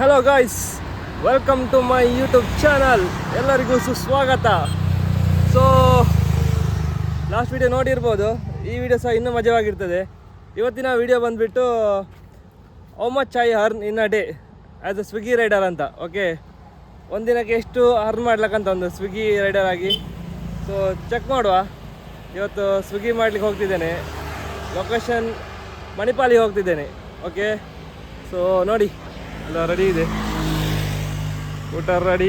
Hello guys, welcome to my YouTube channel. ಎಲ್ಲರಿಗೂ ಸುಸ್ವಾಗತ. So last video ನೋಡಿರ್ಬೋದು, ಈ ವಿಡಿಯೋ ಸಹ ಇನ್ನೂ ಮಜವಾಗಿರ್ತದೆ. ಇವತ್ತಿನ ವಿಡಿಯೋ ಬಂದುಬಿಟ್ಟು how much I earn in a day as a Swiggy rider ಅಂತ. ಓಕೆ, ಒಂದಿನಕ್ಕೆ ಎಷ್ಟು ಅರ್ನ್ ಮಾಡ್ಲಿಕ್ಕಂತ ಒಂದು ಸ್ವಿಗ್ಗಿ ರೈಡರ್ ಆಗಿ. ಸೊ ಚೆಕ್ ಮಾಡುವ. ಇವತ್ತು ಸ್ವಿಗ್ಗಿ ಮಾಡ್ಲಿಕ್ಕೆ ಹೋಗ್ತಿದ್ದೇನೆ. ಲೊಕೇಶನ್ ಮಣಿಪಾಲಿಗೆ ಹೋಗ್ತಿದ್ದೇನೆ. ಓಕೆ, ಸೊ ನೋಡಿ ಎಲ್ಲ ರೆಡಿ ಇದೆ, ಊಟ ready,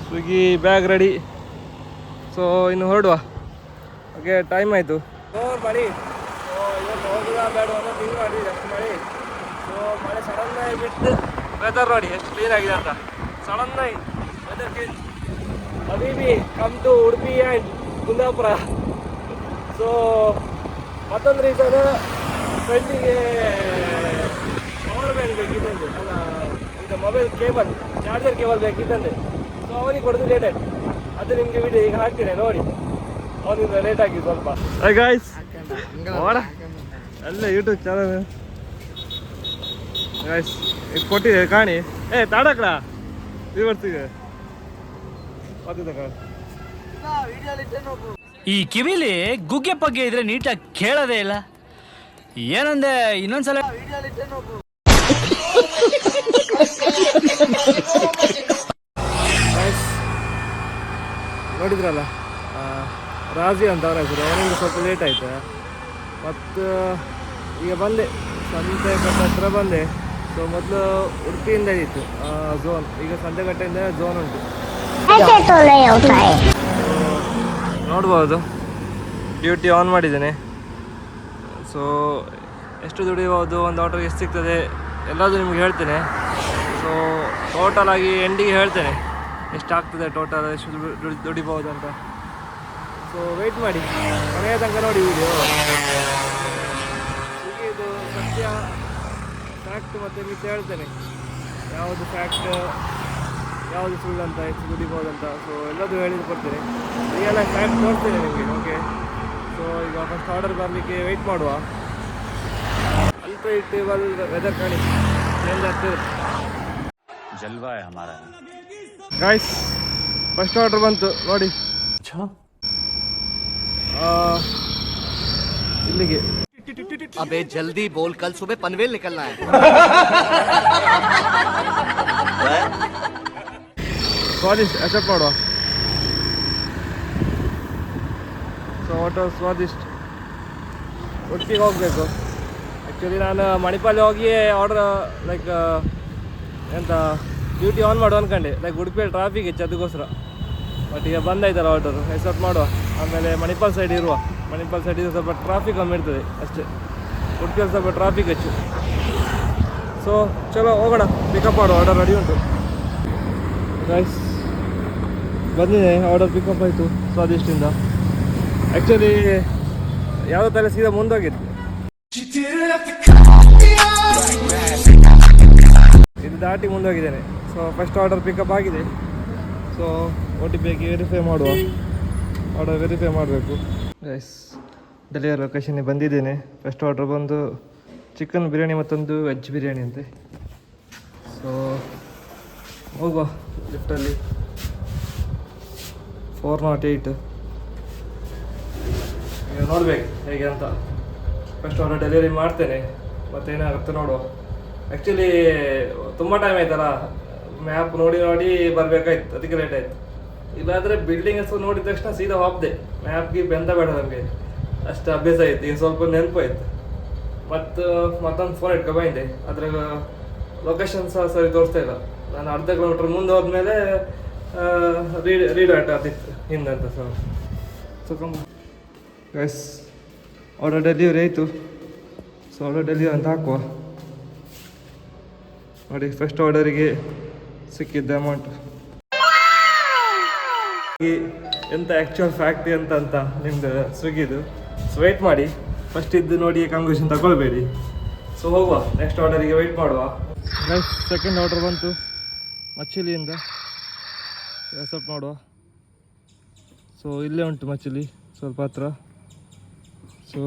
Swiggy bag ready. So ಇನ್ನು ಹೊರಡುವ. ಓಕೆ, ಟೈಮ್ ಆಯಿತು. ಮಾಡಿ. ಸೊ ಇವತ್ತು ಹೋಗುದ ಬೇಡ ಅನ್ನೋ ಥಿಂಕ್ ಮಾಡಿ ಅಷ್ಟು ಮಾಡಿ. ಸೊ ಮಳೆ ಸಡನ್ನಾಗಿ ಬಿಟ್ಟು ವೆದರ್ ನೋಡಿ ಎಷ್ಟು ಕ್ಲೀನ್ ಆಗಿದೆ ಅಂತ. ಸಡನ್ನಾಗಿ ವೆದರ್ ಚೇಂಜ್. ಅಬೀಬಿ come to Udupi and Kundapura. So ಮತ್ತೊಂದು ರೀಸನ್, ಫ್ರೆಂಡಿಗೆ ಪವರ್ ಬ್ಯಾಂಕ್ ಬೇಕಿದ್ದಂತೆ, ಅಲ್ಲ ಇದು ಮೊಬೈಲ್ ಕೇಬಲ್, ಚಾರ್ಜರ್ ಕೇಬಲ್ ಬೇಕಿದ್ದಂತೆ. ಸೊ ಅವನಿಗೆ ಕೊಡೋದು ಲೇಟ್ ಆಯ್ತು. ಅದು ನಿಮಗೆ ವಿಡಿಯೋ ಈಗ ಹಾಕ್ತೀನಿ ನೋಡಿ. ಅವನಿಂದ ಲೇಟ್ ಆಗಿ ಸ್ವಲ್ಪ. ಗಾಯ್ಸ್ ಅಲ್ಲ ಯೂಟ್ಯೂಬ್ ಚಾನಲ್ ಗಾಯ್ಸ್ ಇದು ಕೊಟ್ಟಿದೆ ಕಾಣಿ. ತಾಡಕ್ಲ ವ್ಯೂವರ್ಸಿಗೆ ಈ ಕಿವಿಲಿ ಗುಗ್ಗೆ ಪಗ್ಗೆ ಇದ್ರೆ ನೀಟಾಗಿ ಕೇಳೋದೇ ಇಲ್ಲ. ಏನಂದೆ ಇನ್ನೊಂದ್ಸಲ ನೋಡಿದ್ರಲ್ಲ, ರಾಜಿ ಅಂತ ಅವನ ಹೆಸರು. ಅವನಿಂದ ಸ್ವಲ್ಪ ಲೇಟ್ ಆಯ್ತು. ಮತ್ತು ಈಗ ಬಂದೆ, ಸಂತೆಕಟ್ಟೆ ಹತ್ರ ಬಂದೆ. ಸೊ ಮೊದಲು ಉಡುಪಿಯಿಂದ ಇತ್ತು ಝೋನ್, ಈಗ ಸಂತೆಕಟ್ಟೆಯಿಂದ ಝೋನ್ ಉಂಟು. ನೋಡ್ಬೋದು, ಡ್ಯೂಟಿ ಆನ್ ಮಾಡಿದ್ದೇನೆ. ಸೊ ಎಷ್ಟು ದುಡಿಬೋದು, ಒಂದು ಆರ್ಡರ್ ಎಷ್ಟು ಸಿಗ್ತದೆ ಎಲ್ಲದೂ ನಿಮ್ಗೆ ಹೇಳ್ತೇನೆ. ಸೊ ಟೋಟಲ್ ಆಗಿ ಎಂಡಿಗೆ ಹೇಳ್ತೇನೆ ಎಷ್ಟಾಗ್ತದೆ, ಟೋಟಲ್ ಎಷ್ಟು ದುಡಿಬೋದು ಅಂತ. ಸೊ ವೆಯ್ಟ್ ಮಾಡಿ, ಕೊನೆಯ ತನಕ ನೋಡಿ ವಿಡಿಯೋ. ಇದು ಸತ್ಯ ಫ್ಯಾಕ್ಟ್ ಮತ್ತು ಮಿಥ್ಯ ಹೇಳ್ತೇನೆ. ಯಾವುದು ಫ್ಯಾಕ್ಟ್, ಯಾವುದು ಸುಳ್ಳು ಅಂತ, ಎಷ್ಟು ದುಡಿಬೋದಂತ. ಸೊ ಎಲ್ಲದೂ ಹೇಳಿದ್ದು ಕೊಡ್ತೇನೆ. ರಿಯಲ್ ಆಗಿ ಫ್ಯಾಕ್ಟ್ ನೋಡ್ತೇನೆ ನಿಮಗೆ. ಓಕೆ, ಸೊ ಈಗ ಫಸ್ಟ್ ಆರ್ಡರ್ ಬರಲಿಕ್ಕೆ ವೆಯ್ಟ್ ಮಾಡುವ. ಅನ್ಪ್ರೆಡಿಕ್ಟೇಬಲ್ ವೆದರ್ ಕಾಣಿ, ಚೇಂಜ್ ಆಗ್ತದೆ. ಗಾಯ್ಸ್ ಫಸ್ಟ್ ಆರ್ಡರ್ ಬಂತು ನೋಡಿ. ಇಲ್ಲಿಗೆ अबे जल्दी बोल, कल सुबह पनवेल निकलना है. ಸ್ವಾದಿಷ್ಟ ಅಕ್ಸೆಪ್ಟ್ ಮಾಡುವ. ಸೊ ಹೋಟೆಲ್ ಸ್ವಾದಿಷ್ಟ ಉಡುಪಿಗೆ ಹೋಗಬೇಕು. ಆ್ಯಕ್ಚುಲಿ ನಾನು ಮಣಿಪಾಲಿ ಹೋಗಿ ಆರ್ಡರ್ ಲೈಕ್ ಎಂತ ಡ್ಯೂಟಿ ಆನ್ ಮಾಡುವ ಅಂದ್ಕೊಂಡೆ. ಲೈಕ್ ಉಡುಪಿಯಲ್ಲಿ ಟ್ರಾಫಿಕ್ ಹೆಚ್ಚು, ಅದಕ್ಕೋಸ್ಕರ. ಬಟ್ ಈಗ ಬಂದಾಯ್ತಲ್ಲ ಆರ್ಡರ್, ಎಕ್ಸೆಪ್ಟ್ ಮಾಡುವ. ಆಮೇಲೆ ಮಣಿಪಾಲ್ ಸೈಡ್ ಇರುವ, ಮಣಿಪಾಲ್ ಸೈಡ್ ಸ್ವಲ್ಪ ಟ್ರಾಫಿಕ್ ಕಮ್ಮಿ ಇರ್ತದೆ ಅಷ್ಟೇ. ಉಡುಪಿಯಲ್ಲಿ ಸ್ವಲ್ಪ ಟ್ರಾಫಿಕ್ ಹೆಚ್ಚು. ಸೊ ಚಲೋ ಹೋಗೋಣ, ಪಿಕಪ್ ಮಾಡುವ. ಆರ್ಡರ್ ರೆಡಿ ಉಂಟು ಗೈಸ್, ಬಂದಿದೆ ಆರ್ಡರ್, ಪಿಕಪ್ ಆಯಿತು ಸ್ವಾದಿಷ್ಟಿಂದ. ಆ್ಯಕ್ಚುಲಿ ಯಾವುದೋ ತಲೆ ಸೀದಾ ಮುಂದೋಗಿತ್ತು, ಇದು ದಾಟಿ ಮುಂದೋಗಿದ್ದೇನೆ. ಸೊ ಫಸ್ಟ್ ಆರ್ಡರ್ ಪಿಕಪ್ ಆಗಿದೆ. ಸೊ OTP ವೆರಿಫೈ ಮಾಡುವ. ಆರ್ಡರ್ ವೆರಿಫೈ ಮಾಡಬೇಕು ಗೈಸ್. ಡೆಲಿವರಿ ಲೊಕೇಶನ್ಗೆ ಬಂದಿದ್ದೇನೆ. ಫಸ್ಟ್ ಆರ್ಡರ್ ಬಂದು ಚಿಕನ್ ಬಿರಿಯಾನಿ ಮತ್ತೊಂದು ವೆಜ್ ಬಿರಿಯಾನಿ ಅಂತೆ. ಸೊ ಹೋಗುವ ಲಿಫ್ಟಲ್ಲಿ. 408 ಈಗ ನೋಡ್ಬೇಕು ಹೇಗೆ ಅಂತ. ಫಸ್ಟ್ ಆರ್ಡರ್ ಡೆಲಿವರಿ ಮಾಡ್ತೇನೆ, ಮತ್ತೇನಾಗುತ್ತೆ ನೋಡುವ. ಆ್ಯಕ್ಚುಲಿ ತುಂಬ ಟೈಮ್ ಆಯ್ತಲ್ಲ, ಮ್ಯಾಪ್ ನೋಡಿ ನೋಡಿ ಬರಬೇಕಾಯ್ತು, ಅದಕ್ಕೆ ಲೇಟ್ ಆಯಿತು. ಇಲ್ಲಾಂದರೆ ಬಿಲ್ಡಿಂಗ್ ಹೆಸರು ನೋಡಿದ ತಕ್ಷಣ ಸೀದಾ ಹೋಗ್ದೆ. ಮ್ಯಾಪ್ಗೆ ಬೆಂದ ಬೇಡ ನಮಗೆ, ಅಷ್ಟು ಅಭ್ಯಾಸ ಆಯಿತು. ಈಗ ಸ್ವಲ್ಪ ನೆನಪು ಆಯಿತು. ಮತ್ತೊಂದು ಫೋನ್ ಇಟ್ಕೊ ಬಂದೆ, ಅದ್ರಾಗ ಲೊಕೇಶನ್ ಸಹ ಸರಿ ತೋರಿಸ್ತಾ ಇಲ್ಲ. ನಾನು ಅರ್ಧ ಕಿಲೋಮೀಟ್ರ್ ಮುಂದೆ ಹೋದ್ಮೇಲೆ ರೀಡಾಟ್ ಆದಿತ್ತು ಹಿಂದಂತ. ಸೊ ಗೈಸ್ ಆರ್ಡರ್ ಡೆಲಿವರಿ ಆಯಿತು. ಸೊ ಆರ್ಡರ್ ಡೆಲಿವರಿ ಅಂತ ಹಾಕುವ ನೋಡಿ. ಫಸ್ಟ್ ಆರ್ಡರಿಗೆ ಸಿಕ್ಕಿದ್ದ ಅಮೌಂಟ್ ಎಂತ ಆ್ಯಕ್ಚುಯಲ್ ಫ್ಯಾಕ್ಟ್ ಅಂತ ನಿಮ್ದು ಸ್ವಿಗ್ಗಿದು. ಸೊ ವೆಯ್ಟ್ ಮಾಡಿ, ಫಸ್ಟ್ ಇದ್ದು ನೋಡಿ ಕನ್ಕ್ಲೂಷನ್ ತಗೊಳ್ಬೇಡಿ. ಸೊ ಹೋಗುವ ನೆಕ್ಸ್ಟ್ ಆರ್ಡರಿಗೆ ವೆಯ್ಟ್ ಮಾಡುವ. ನೆಕ್ಸ್ಟ್ ಸೆಕೆಂಡ್ ಆರ್ಡರ್ ಬಂತು ಮಚ್ಚಲಿಯಿಂದ, ಸ್ವಲ್ಪ ಮಾಡುವ. ಸೊ ಇಲ್ಲೇ ಉಂಟು ಮಚ್ಚಲಿ, ಸ್ವಲ್ಪ ಹತ್ರ. ಸೊ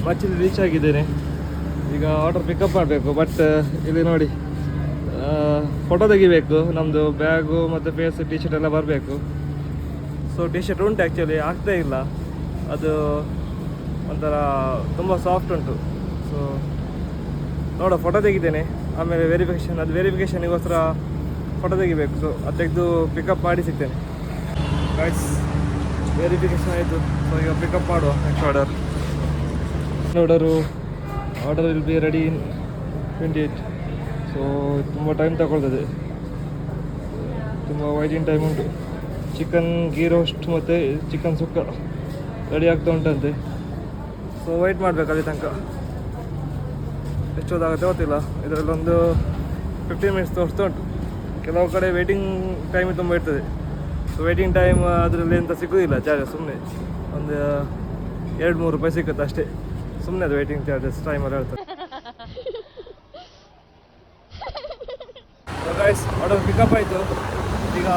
ಮಚ್ಚಲಿ ರೀಚ್ ಆಗಿದ್ದೇನೆ. ಈಗ ಆರ್ಡರ್ ಪಿಕಪ್ ಮಾಡಬೇಕು. ಬಟ್ ಇಲ್ಲಿ ನೋಡಿ ಫೋಟೋ ತೆಗಿಬೇಕು, ನಮ್ಮದು ಬ್ಯಾಗು ಮತ್ತು ಫೇಸ್ ಟಿ ಶರ್ಟ್ ಎಲ್ಲ ಬರಬೇಕು. ಸೊ ಟಿ ಶರ್ಟ್ ಉಂಟು, ಆ್ಯಕ್ಚುಲಿ ಆಗ್ತಾ ಇಲ್ಲ, ಅದು ಒಂಥರ ತುಂಬ ಸಾಫ್ಟ್ ಉಂಟು. ಸೊ ನೋಡೋ ಫೋಟೋ ತೆಗಿದ್ದೇನೆ, ಆಮೇಲೆ ವೆರಿಫಿಕೇಷನಿಗೋಸ್ಕರ ಫೋಟೋ ತೆಗಿಬೇಕು. ಸೊ ಅದು ತೆಗೆದು ಪಿಕಪ್ ಮಾಡಿ ಸಿಗ್ತೇನೆ. ಗೈಸ್ ವೆರಿಫಿಕೇಷನ್ ಆಯಿತು. ಸೊ ಈಗ ಪಿಕಪ್ ಮಾಡುವ next order will be ready in 28. So ತುಂಬ ಟೈಮ್ ತಗೊಳ್ತದೆ, ತುಂಬ ವೈಟಿಂಗ್ ಟೈಮ್ ಉಂಟು. ಚಿಕನ್ ಗೀ ರೋಸ್ಟ್ ಮತ್ತು ಚಿಕನ್ ಸುಕ್ಕ ರೆಡಿ ಆಗ್ತಾ ಉಂಟಂತೆ. ಸೊ ವೆಯ್ಟ್ ಮಾಡಬೇಕು ಅಲ್ಲಿ ತನಕ. ಎಷ್ಟೊತ್ತಾಗುತ್ತೆ ಗೊತ್ತಿಲ್ಲ. ಇದರಲ್ಲೊಂದು 15 ಮಿನಿಟ್ಸ್ ತೋರಿಸ್ತಾ ಉಂಟು. ಕೆಲವು ಕಡೆ ವೆಯ್ಟಿಂಗ್ ಟೈಮ್ ತುಂಬ ಇರ್ತದೆ. ಸೊ ವೆಯ್ಟಿಂಗ್ ಟೈಮ್ ಅದರಲ್ಲಿ ಎಂತ ಸಿಗೋದಿಲ್ಲ ಚಾರ್ಜಸ್, ಸುಮ್ಮನೆ ಒಂದು 2-3 ರೂಪಾಯಿ ಸಿಗುತ್ತೆ ಅಷ್ಟೇ, ಸುಮ್ಮನೆ ಅದು ವೆಯ್ಟಿಂಗ್ ಚಾರ್ಜಸ್ ಟೈಮಲ್ಲಿ ಹೇಳ್ತಾರೆ. ಗೈಸ್ ಆರ್ಡರ್ ಪಿಕಪ್ ಆಯಿತು. ಈಗ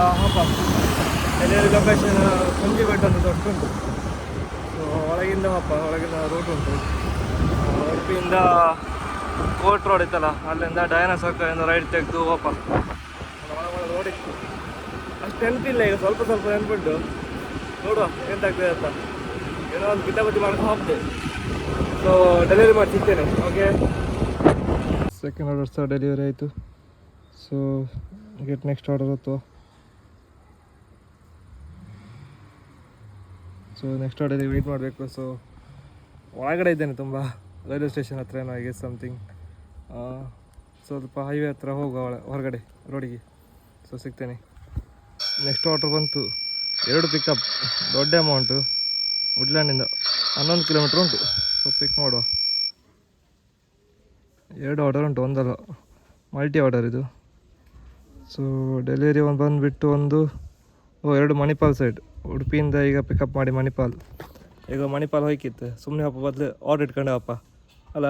ಡೆಲಿವರಿ ಲೊಕೇಶನ್ ಸಂಜೆ ಬೆಟ್ಟ ಅಂತ ತೋರಿಸ್ತುಂಟು. ಸೊ ಒಳಗಿಂದ ಒಳಗಿನ ರೂಟ್ ಉಂಟು. ಉಡುಪಿಯಿಂದ ಕೋರ್ಟ್ ರೋಡ್ ಇತ್ತಲ್ಲ, ಅಲ್ಲಿಂದ ಡಯಾನ ಸರ್ಕಲಿಂದ ರೈಟ್ ತೆಗೆದು ಒಳಗೆ ರೋಡಿತ್ತು. ಅಷ್ಟು ನೆನಪಿಲ್ಲ, ಈಗ ಸ್ವಲ್ಪ ನೆನಪಿಟ್ಟು ನೋಡುವ ಎಂತಾಗ್ತದೆ ಅಂತ. ಏನೋ ಒಂದು ಕಿತಾಪತಿ ಮಾಡೋಕೆ ಹೋಗ್ತದೆ. ಸೊ ಡೆಲಿವರಿ ಮಾಡಿ ಸಿಗ್ತೇನೆ. ಓಕೆ, ಸೆಕೆಂಡ್ ಆರ್ಡರ್ ಸಹ ಡೆಲಿವರಿ ಆಯಿತು. ಸೊ ಗೆಟ್ ನೆಕ್ಸ್ಟ್ ಆರ್ಡರ್ ಅಥವಾ ಸೊ ನೆಕ್ಸ್ಟ್ ಆರ್ಡರಿಗೆ ವೆಯ್ಟ್ ಮಾಡಬೇಕು. ಸೊ ಒಳಗಡೆ ಇದ್ದೇನೆ, ತುಂಬ ರೈಲ್ವೆ ಸ್ಟೇಷನ್ ಹತ್ರ ಏನೋ ಆಗಿದೆ ಸಮಥಿಂಗ್. ಸ್ವಲ್ಪ ಹೈವೇ ಹತ್ರ ಹೋಗುವ ಹೊರಗಡೆ ರೋಡಿಗೆ. ಸೊ ಸಿಗ್ತೇನೆ. ನೆಕ್ಸ್ಟ್ ಆರ್ಡರ್ ಬಂತು, 2 ಪಿಕಪ್, ದೊಡ್ಡ ಅಮೌಂಟು. ವುಡ್ಲ್ಯಾಂಡಿಂದ 11 ಕಿಲೋಮೀಟ್ರ್ ಉಂಟು. ಸೊ ಪಿಕ್ ಮಾಡುವ. 2 ಆರ್ಡರ್ ಉಂಟು, ಒಂದಲ್ಲ ಮಲ್ಟಿ ಆರ್ಡರ್ ಇದು. ಸೊ ಡೆಲಿವರಿ ಒಂದು ಬಂದುಬಿಟ್ಟು 2 ಮಣಿಪಾಲ್ ಸೈಡ್. ಉಡುಪಿಯಿಂದ ಈಗ ಪಿಕಪ್ ಮಾಡಿ ಮಣಿಪಾಲ್. ಈಗ ಮಣಿಪಾಲ್ ಹೋಯ್ಕಿತ್ತು, ಸುಮ್ಮನೆ ಹಪ್ಪ ಬದಲು ಆರ್ಡರ್ ಇಟ್ಕೊಂಡೆ ಹಪ್ಪ ಅಲ್ಲ.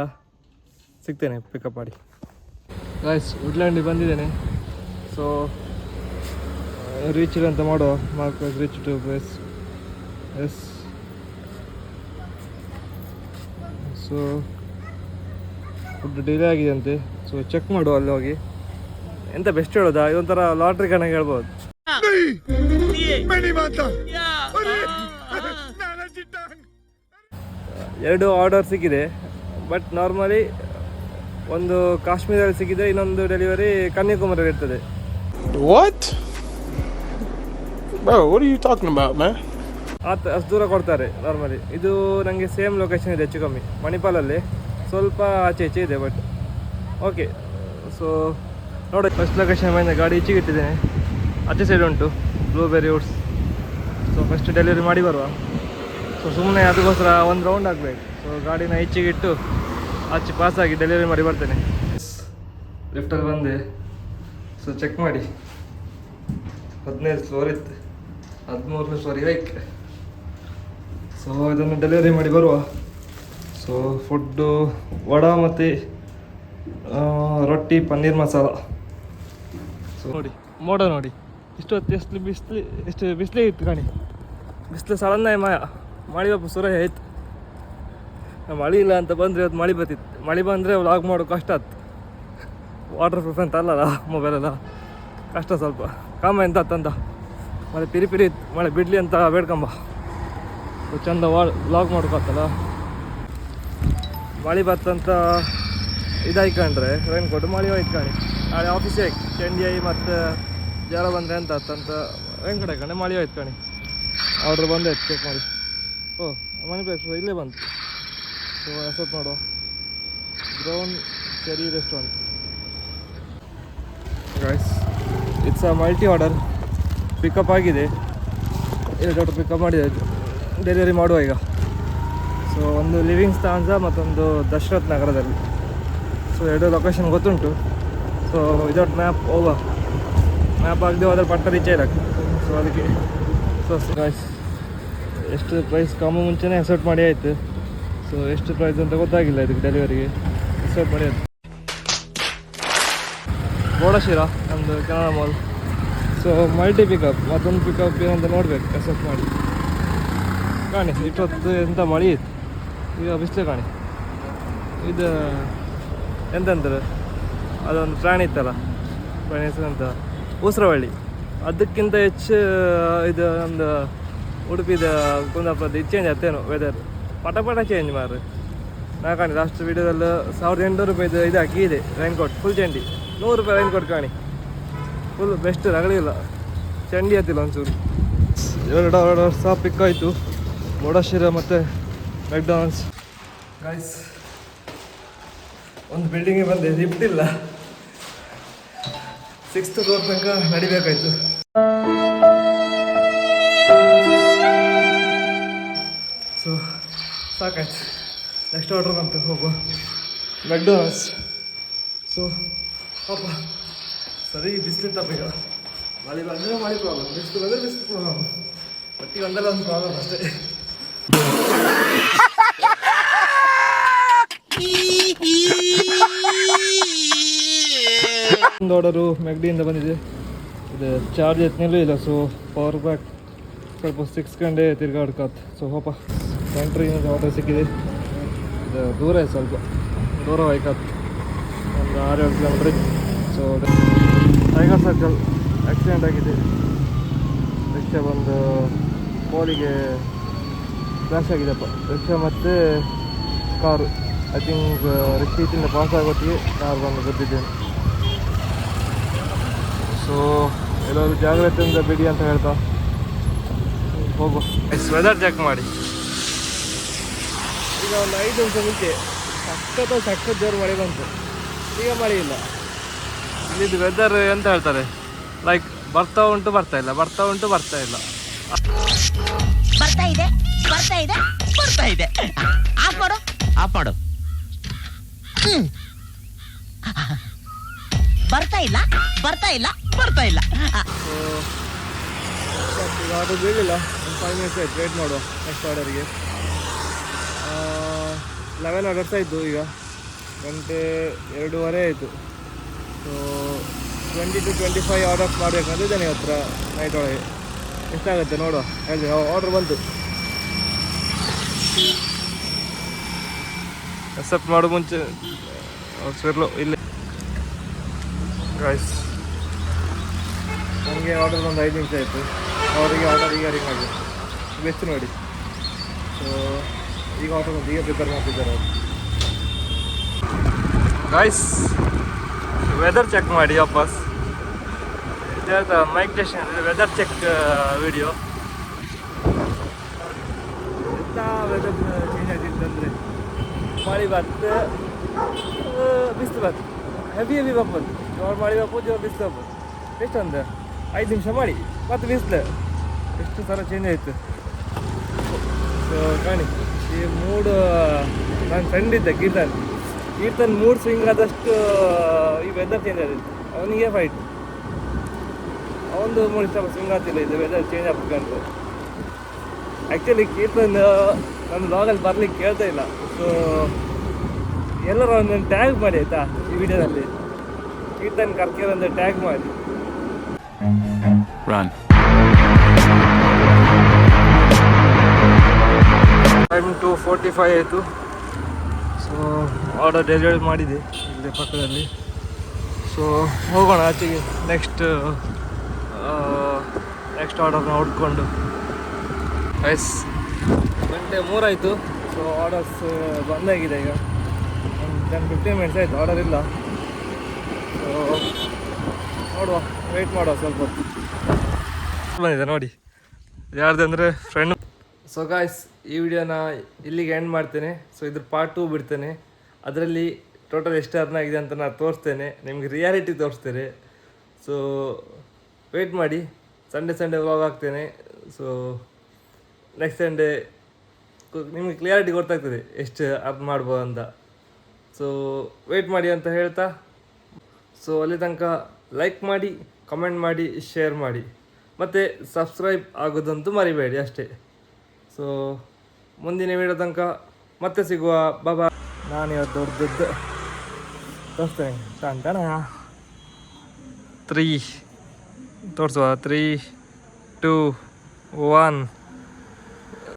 ಸಿಗ್ತೇನೆ ಪಿಕಪ್ ಮಾಡಿ. ಗಾಯ್ಸ್ ವುಡ್ಲ್ಯಾಂಡಿಗೆ ಬಂದಿದ್ದೇನೆ. ಸೊ ರೀಚ್ ಅಂತ ಮಾಡುವ. Mark reach to place. Yes. So food delay ಆಗಿದೆ ಅಂತೆ. ಸೊ ಚೆಕ್ ಮಾಡುವ ಅಲ್ಲಿ ಹೋಗಿ. ಎಂತ ಬೆಸ್ಟ್ ಹೇಳೋದಾ, ಇದೊಂಥರ ಲಾಟ್ರಿ ಕಣಗೆ ಹೇಳ್ಬೋದು. 2 ಆರ್ಡರ್ ಸಿಕ್ಕಿದೆ. ಬಟ್ ನಾರ್ಮಲಿ ಒಂದು ಕಾಶ್ಮೀರಲ್ಲಿ ಸಿಕ್ಕಿದೆ, ಇನ್ನೊಂದು ಡೆಲಿವರಿ ಕನ್ಯಾಕುಮಾರಿಯಲ್ಲಿ ಇರ್ತದೆ. What? Bro, what are you talking about, man? ಅಷ್ಟು ದೂರ ಕೊಡ್ತಾರೆ ನಾರ್ಮಲಿ. ಇದು ನನಗೆ ಸೇಮ್ ಲೊಕೇಶನ್ ಇದೆ, ಹೆಚ್ಚು ಕಮ್ಮಿ ಮಣಿಪಾಲಲ್ಲಿ, ಸ್ವಲ್ಪ ಆಚೆ ಈಚೆ ಇದೆ. But okay. ಸೊ ನೋಡಿ, ಫಸ್ಟ್ ಲೊಕೇಶನ್ ಬಂದ ಗಾಡಿ ಈಚೆಗೆ ಇಟ್ಟಿದ್ದೇನೆ. ಆಚೆ ಸೈಡ್ ಉಂಟು blueberry Woods. So first delivery ಮಾಡಿ ಬರುವ. ಸೊ ಸುಮ್ಮನೆ ಅದಕ್ಕೋಸ್ಕರ ಒಂದು ರೌಂಡ್ ಆಗಬೇಕು. ಸೊ ಗಾಡಿನ ಈಚೆಗೆ ಇಟ್ಟು ಆಚೆ ಪಾಸಾಗಿ ಡೆಲಿವರಿ ಮಾಡಿ ಬರ್ತೇನೆ. ಲಿಫ್ಟಲ್ಲಿ ಬಂದೆ. ಸೊ ಚೆಕ್ ಮಾಡಿ, 15 ಫ್ಲೋರ್ ಇತ್ತು, 13ನೇ ಫ್ಲೋರಿಗೆ ಹೈಕ್. ಸೊ ಇದನ್ನು ಡೆಲಿವರಿ ಮಾಡಿ ಬರುವ. ಸೊ ಫುಡ್ಡು ವಡಾ ಮತ್ತು ರೊಟ್ಟಿ ಪನ್ನೀರ್ ಮಸಾಲ. ಸೊ ನೋಡಿ ಮೋಡ ನೋಡಿ, ಎಷ್ಟು ಬಿಸಿಲೇ ಇತ್ತು ಕಾಣಿ. ಬಿಸಿಲು ಸಡನ್ನಾಗಿ ಮಳೆ ಬಾಪು ಸುರ ಆಯ್ತು. ಮಳೆ ಇಲ್ಲ ಅಂತ ಬಂದರೆ ಅದು ಮಳೆ ಬರ್ತಿತ್ತು. ಮಳೆ ಬಂದರೆ ವ್ಲಾಗ್ ಮಾಡೋದು ಕಷ್ಟ ಆಯ್ತು. ವಾಟರ್ ಪ್ರೂಫ್ ಅಂತ ಅಲ್ಲಲ್ಲ ಮೊಬೈಲೆಲ್ಲ, ಕಷ್ಟ ಸ್ವಲ್ಪ. ಕಾಮ ಎಂತ ಅಂತಂದ ಮಳೆ ಪಿರಿ ಇತ್ತು, ಮಳೆ ಬಿಡಲಿ ಅಂತ ಬೇಡ್ಕೊಂಬ. ಚಂದ ವ್ಲಾಗ್ ಮಾಡೋಕ್ಕಾಗ್ತಲ್ಲ. ಮಳೆ ಬತ್ತಂತ ಇದಾಯ್ಕೊಂಡ್ರೆ ರೈನ್ ಕೊಟ್ಟು ಮಳೆ ಹೋಯ್ತು ಕಾಣಿ. ನಾಳೆ ಆಫೀಸಿಗೆ ಆಯ್ತು ಚಂಡಿ ಆಗಿ ಮತ್ತು ಜ್ವರ ಬಂದರೆ ಅಂತ ಅಂತಂತ ರೈನ್ ಕೊಟ್ಟು ಹಾಕೊಂಡೆ ಮಳೆ ಹೋಯ್ತು ಕಾಣಿ. ಆರ್ಡ್ರ್ ಬಂದಾಯ್ತು, ಚೆಕ್ ಮಾಡಿ. ಮನಿ ಪ್ಲೇಸ್ ಇಲ್ಲೇ ಬಂತು. ಸೊ ಎಸೆಪ್ಟ್ ಮಾಡುವ. Brown cherry restaurant. Guys it's a multi order. Pickup ಆಗಿದೆ, 2 ಆರ್ಡರ್ ಪಿಕಪ್ ಮಾಡಿದೆ, ಡೆಲಿವರಿ ಮಾಡುವ ಈಗ. ಸೊ ಒಂದು ಲಿವಿಂಗ್ ಸ್ಟಾನ್ಸ ಮತ್ತೊಂದು ದಶರಥ್ ನಗರದಲ್ಲಿ. ಸೊ 2 ಲೊಕೇಶನ್ ಗೊತ್ತುಂಟು. ಸೊ ವಿದೌಟ್ ಮ್ಯಾಪ್ ಮ್ಯಾಪ್ ಆಗದೆ ಹೋದ್ರೆ ಪಟ್ಟ ರೀಚ್ ಇರಕ್ಕೆ. ಸೊ ಅದಕ್ಕೆ ಸೊ ಗೈಸ್ ಎಷ್ಟು ಪ್ರೈಸ್ ಕಮ್ಮಿ ಮುಂಚೆನೇ ಎಕ್ಸೆಪ್ಟ್ ಮಾಡಿ ಆಯಿತು. ಸೊ ಎಷ್ಟು ಪ್ರೈಸ್ ಅಂತ ಗೊತ್ತಾಗಿಲ್ಲ ಇದಕ್ಕೆ ಡೆಲಿವರಿಗೆ, ಎಕ್ಸೆಪ್ಟ್ ಮಾಡಿ ಆಯಿತು. ಬೋಡಶಿರಾ ನಮ್ಮದು Canara mall. So multi pickup, ಮತ್ತೊಂದು ಪಿಕಪ್ ಏನಂತ ನೋಡ್ಬೇಕು, ಎಕ್ಸೆಪ್ಟ್ ಮಾಡಿ. ಕಾಣಿ ಇಷ್ಟೊತ್ತು ಎಂಥ ಮಳೆ ಇತ್ತು, ಈಗ ಬಿಸಿಲು ಕಾಣಿ. ಇದು ಎಂತಂತಾರೆ ಅದೊಂದು ಪ್ರಾಣಿ ಇತ್ತಲ್ಲ, ಪ್ರಾಣಿ ಹೆಸರಂತ ಉಸಿರವಳ್ಳಿ. ಅದಕ್ಕಿಂತ ಹೆಚ್ಚು ಇದು ಒಂದು ಉಡುಪಿದ ಕುಂದಾಪುರದ ಇದು ಚೇಂಜ್ ಆಗ್ತೇನೋ ವೆದರ್, ಪಟ ಚೇಂಜ್ ಮಾರ್ರೆ. ನಾ ಕಾಣಿ ಲಾಸ್ಟ್ ವೀಡಿಯೋದಲ್ಲಿ 1800 ರೂಪಾಯಿದು ಇದು ಹಾಕಿದೆ ರೈನ್ಕೋಟ್, ಫುಲ್ ಚಂಡಿ 100 ರೂಪಾಯಿ ರೈನ್ಕೋಟ್ ಕಾಣಿ, ಫುಲ್ ಬೆಸ್ಟ್ ರಗಳಿಲ್ಲ, ಚಂಡಿ ಹತ್ತಿಲ್ಲ ಒಂಚೂರು. 2 ವರ್ಷ ಪಿಕ್ ಆಯಿತು, ಮೊಡಶಿರ ಮತ್ತು ಮೆಕ್ಡಾನಲ್ಸ್. ಗೈಸ್ ಒಂದು ಬಿಲ್ಡಿಂಗಿಗೆ ಬಂದೆ, ಲಿಫ್ಟ್ ಇಲ್ಲ, 6th ಫ್ಲೋರ್ ತನಕ ನಡಿಬೇಕಾಯ್ತು. ಸೊ ಸಾಕಾಯ್ತು, ನೆಕ್ಸ್ಟ್ ಆರ್ಡ್ರ್ ಬಂತು, ಹೋಗುವ ಮೆಕ್ಡೊನಾಲ್ಡ್ಸ್. ಸೊ ಪಾಪ ಸರಿ ಬಿಸ್ಲಿತ್ತಪ್ಪ, ಈಗ ಮಳೆ ಬಂದರೆ ಮಳೆ ಪ್ರಾಬ್ಲಮ್, ಬಿಸಿಲು ಬಂದರೆ ಬಿಸಿಲು ಪ್ರಾಬ್ಲಮ್, ಒಟ್ಟಿಗೆ ಒಂದಲ್ಲ ಒಂದು ಪ್ರಾಬ್ಲಮ್ ಅಷ್ಟೇ. ಒಂದು ಆರ್ಡರು ಮೆಗ್ಡಿಯಿಂದ ಬಂದಿದೆ, ಇದು ಚಾರ್ಜ್ ಎತ್ತನಲ್ಲೂ ಇಲ್ಲ. ಸೊ ಪವರ್ ಬ್ಯಾಕ್ ಸ್ವಲ್ಪ 6 ಗಂಟೆ ತಿರ್ಗಾಡ್ಕಾತ್. ಸೊ ಪಾಪ ಕಂಟ್ರಿಯಿಂದ ಆರ್ಡರ್ ಸಿಕ್ಕಿದೆ, ಇದು ದೂರ ಇದೆ, ಸ್ವಲ್ಪ ದೂರ ಹೋಯ್ಕಾತ್, ಒಂದು 6-7 kilometre. So tiger circle accident ಆಗಿದೆ, ರಿಕ್ಷಾ ಬಂದು ಪೋಲಿಗೆ ಕ್ರ್ಯಾಶ್ ಆಗಿದೆಪ್ಪ, ರಿಕ್ಷಾ ಮತ್ತು ಕಾರು. ಐ ಥಿಂಕ್ ರಿಕ್ಷಾ ಈಚಿಂದ ಪಾಸ್ ಆಗೋತ್ತಿಗೆ ಕಾರ್ ಬಂದು ಗೊತ್ತಿದ್ದೇನೆ. ಸೊ ಎಲ್ಲರೂ ಜಾಗ್ರತೆಯಿಂದ ಬಿಡಿ ಅಂತ ಹೇಳ್ತಾ ಹೋಗು. ವೆದರ್ ಚೆಕ್ ಮಾಡಿ. ಈಗ ಒಂದು 5 ನಿಮಿಷ ಮುಂಚೆ ಸಖತ್ ಜೋರು ಮಳೆ ಬಂತು, ಈಗ ಮಳೆ ಇಲ್ಲ. ಇಲ್ಲಿದ್ದು ವೆದರ್ ಎಂತ ಹೇಳ್ತಾರೆ, ಲೈಕ್ ಬರ್ತಾ ಉಂಟು ಬರ್ತಾ ಇಲ್ಲ, ಬರ್ತಾ ಉಂಟು ಬರ್ತಾ ಇಲ್ಲ. ಬರ್ತಾ ಇದೆ ಬರ್ತಾ ಇದೆ ಬರ್ತಾ ಇದೆ. ಆಫ್ ಮಾಡು ಆಫ್ ಮಾಡು. ಬರ್ತಾ ಇಲ್ಲ ಬರ್ತಾ ಇಲ್ಲ ಬರ್ತಾ ಇಲ್ಲ. ಈಗ ಆರ್ಡರ್ ಬೀಳಿಲ್ಲ, ಒಂದು 5 ಮಿನಿಟ್ಸ್ ಆಯ್ತು, ವೇಟ್ ಮಾಡುವ ನೆಕ್ಸ್ಟ್ ಆರ್ಡರಿಗೆ. 11 ಆರ್ಡರ್ಸ್ ಆಯಿತು, ಈಗ 2:30 ಆಯಿತು. ಸೊ 20 to 25 ಆರ್ಡರ್ಸ್ ಮಾಡಬೇಕಂದ್ರೆ ಇದ್ದಾನೆ ಹತ್ರ ನೈಟ್ ಒಳಗೆ. ಎಷ್ಟಾಗುತ್ತೆ ನೋಡುವ, ಹೇಳಿ ಆರ್ಡ್ರ್ ಬಂತು, ಅಕ್ಸೆಪ್ಟ್ ಮಾಡೋ ಮುಂಚೆ ಸ್ವರ್ಲು ಇಲ್ಲಿ. ಗೈಸ್ ನನಗೆ ಆರ್ಡರ್ ಒಂದು 5 ನಿಮಿಷ ಆಯಿತು, ಅವರಿಗೆ ಆರ್ಡರ್ ಈಗ ರಿಂಗ್ ಆಗಿದೆ, ಬೆಸ್ಟ್ ನೋಡಿ. ಸೊ ಈಗ ಆರ್ಡರ್ ಬಂದು ಈಗ ಪ್ರಿಪೇರ್ ಮಾಡ್ತಿದ್ದಾರೆ ಅವರು. ಗೈಸ್ ವೆದರ್ ಚೆಕ್ ಮಾಡಿ ವಾಪಸ್, ಇದು mic testing weather check video. ಎಂಥ ವೆದರ್ ಚೇಂಜ್ ಆಗಿತ್ತಂದರೆ ಮಳೆ ಬರ್ತದೆ, ಬಿಸಿಲು ಬರ್ತದೆ, ಹೆವಿ ಬಪ್ಪದು, ಜೋರು ಮಳೆ ಬಪ್ಪು, ಜೋರು ಬಿಸಿಲು ಬಪ್ಪು. ಎಷ್ಟು ಒಂದು 5 ನಿಮಿಷ ಮಾಡಿ ಮತ್ತು ಬಿಸಿಲು, ಎಷ್ಟು ಥರ ಚೇಂಜ್ ಆಯಿತು. ಸೊ ಕಾಣಿ ಈ ಮೂಡು, ನನ್ನ ಫ್ರೆಂಡ್ ಇದ್ದ ಕೀರ್ತನ್ ಮೂಡ್ ಸ್ವಿಂಗ್ ಆದಷ್ಟು ಈ ವೆದರ್ ಚೇಂಜ್ ಆಗಿತ್ತು, ಅವನಿಗೆ ಫೈಟ್. ಅವನದು ಮೂಡ್ ಸ್ವಲ್ಪ ಸ್ವಿಂಗ್ ಆಗ್ತಿಲ್ಲ, ಇದು ವೆದರ್ ಚೇಂಜ್ ಆಗ್ಬೇಕಂತ. ಆ್ಯಕ್ಚುಲಿ ಕೀರ್ತನ್ ನನ್ನ ಲಾಗಲ್ಲಿ ಬರ್ಲಿಕ್ಕೆ ಕೇಳ್ತಾ ಇಲ್ಲ. ಸೊ ಎಲ್ಲರೂ ಒಂದೊಂದು ಟ್ಯಾಗ್ ಮಾಡಿ ಆಯಿತಾ, ಈ ವಿಡಿಯೋದಲ್ಲಿ ಕೀರ್ತನ್ ಕರ್ಕೇರ್ ಅಂತ ಟ್ಯಾಗ್ ಮಾಡಿ. ಟೈಮ್ 2:45 ಆಯಿತು. ಸೊ ಆರ್ಡರ್ ಡೆಲಿವರಿ ಮಾಡಿದೆ ಇಲ್ಲೇ ಪಕ್ಕದಲ್ಲಿ. ಸೊ ಹೋಗೋಣ ಆಚೆಗೆ, ನೆಕ್ಸ್ಟ್ ಆರ್ಡರ್ನ ಹುಡ್ಕೊಂಡು. ಗೈಸ್ 2:03 ಆಯಿತು. ಸೊ ಆರ್ಡರ್ಸ್ ಬಂದಾಗಿದೆ, ಈಗ ಒಂದು 10-15 ಮಿನಿಟ್ಸ್ ಆಯಿತು, ಆರ್ಡರ್ ಇಲ್ಲ. ಸೊ ನೋಡುವ, ವೆಯ್ಟ್ ಮಾಡುವ ಸ್ವಲ್ಪ ಹೊತ್ತು. ಬಂದಿದೆ ನೋಡಿ, ಯಾರ್ದಂದರೆ ಫ್ರೆಂಡ್. ಸೊ ಗಾಯ್ಸ್ ಈ ವಿಡಿಯೋನ ಇಲ್ಲಿಗೆ ಎಂಡ್ ಮಾಡ್ತೇನೆ. ಸೊ ಇದ್ರ ಪಾರ್ಟ್ 2 ಬಿಡ್ತೇನೆ, ಅದರಲ್ಲಿ ಟೋಟಲ್ ಎಷ್ಟು ಅರ್ನ್ ಆಗಿದೆ ಅಂತ ನಾನು ತೋರಿಸ್ತೇನೆ, ನಿಮಗೆ ರಿಯಾಲಿಟಿ ತೋರಿಸ್ತೇನೆ. ಸೊ ವೆಯ್ಟ್ ಮಾಡಿ, ಸಂಡೇ ವ್ಲಾಗ್ ಹಾಕ್ತೇನೆ. ಸೊ ನೆಕ್ಸ್ಟ್ ಸಂಡೇ ನಿಮಗೆ ಕ್ಲಿಯಾರಿಟಿ ಗೊತ್ತಾಗ್ತದೆ ಎಷ್ಟು ಅರ್ನ್ ಮಾಡ್ಬೋದು ಅಂತ. ಸೊ ವೆಯ್ಟ್ ಮಾಡಿ ಅಂತ ಹೇಳ್ತಾ, ಸೊ ಅಲ್ಲಿ ತನಕ ಲೈಕ್ ಮಾಡಿ, ಕಮೆಂಟ್ ಮಾಡಿ, ಶೇರ್ ಮಾಡಿ, ಮತ್ತು ಸಬ್ಸ್ಕ್ರೈಬ್ ಆಗೋದಂತೂ ಮರಿಬೇಡಿ ಅಷ್ಟೇ. ಸೊ ಮುಂದಿನ ವೀಡಿಯೋ ತನಕ ಮತ್ತೆ ಸಿಗುವ, ಬಾಬಾ. ನಾನಿವತ್ತು ದೊಡ್ಡದ್ದು ತೋರಿಸ್ತೇನೆ, ತಾಂತಾನ 3 ತೋರಿಸುವ, 3, 2, 1.